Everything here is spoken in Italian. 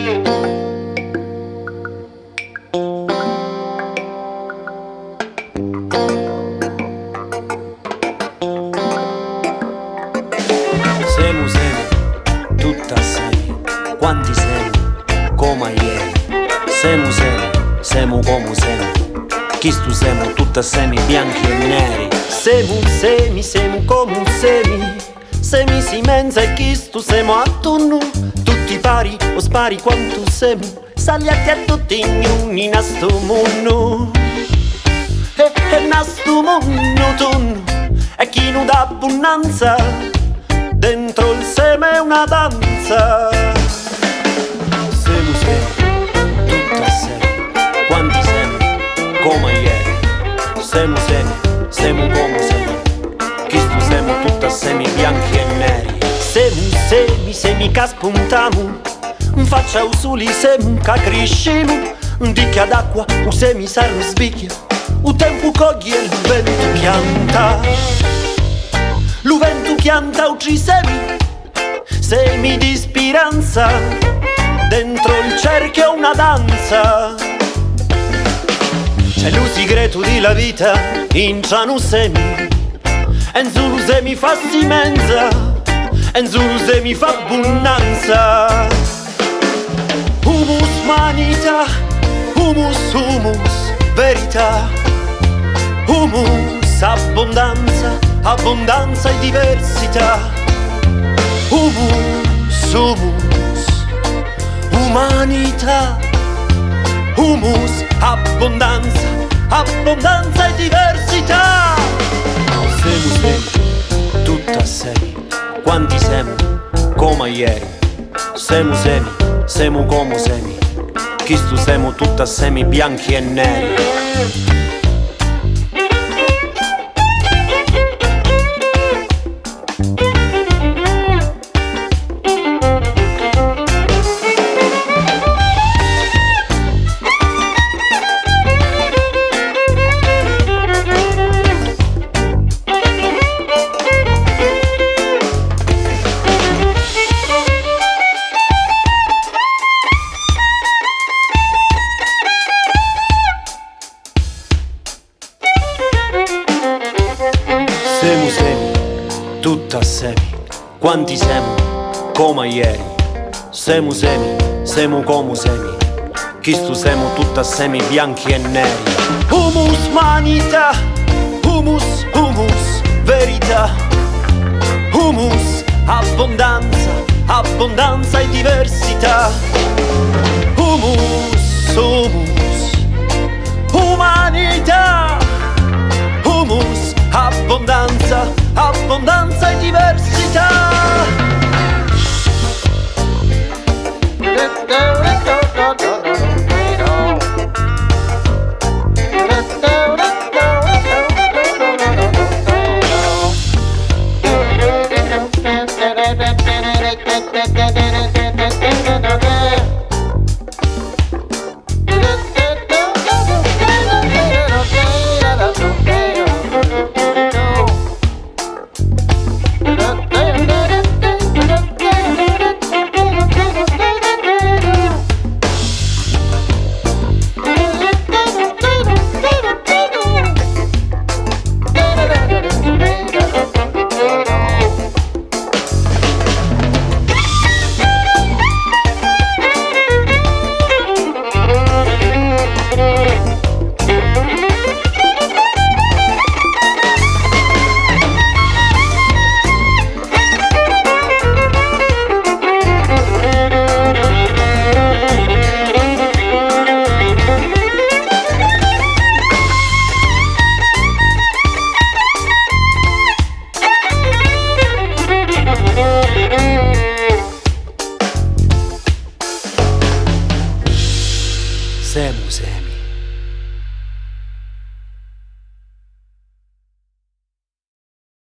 Semu, tutta semi, quanti semi, come ieri. Semu come semu, chi stu semu, tutta semi bianchi e neri. Semu come semi si menza e chi stu semu a tunnu. Tutti pari o spari quanto semu, sagliati a tutti ignuni na stu munnu. E na stu munnu tunnu, e chi nu dà abbondanza, dentro il seme è una danza. Semu, tutta semi, quanti semi, come ieri. Semu come semu, chi stu semu, tutta semi bianchi e neri. Semi ca spuntamu, faccia usuli semu ca crescimu. Dicchia d'acqua, u semi sarno spicchia, u tempo coglie il vento pianta. Lu vento pianta ucci semi di speranza, dentro il cerchio una danza. C'è lo segreto di la vita in cianu semi, en zulu semi fa simenza, en zulu semi fa abbondanza. Humus manita, humus verità, humus abbondanza e diversità. Humus umanità, humus abbondanza e diversità. Semu, tutta semi, quanti semu, come ieri. Semu come semi, chi stu semu, tutta semi bianchi e neri. Semu, tutta semi, quanti semu, come ieri. Semu come semi, chi stu semu, tutta semi bianchi e neri. Humus manita, humus verità, humus abbondanza e diversità. Humus umanità, humus abbondanza e diversità.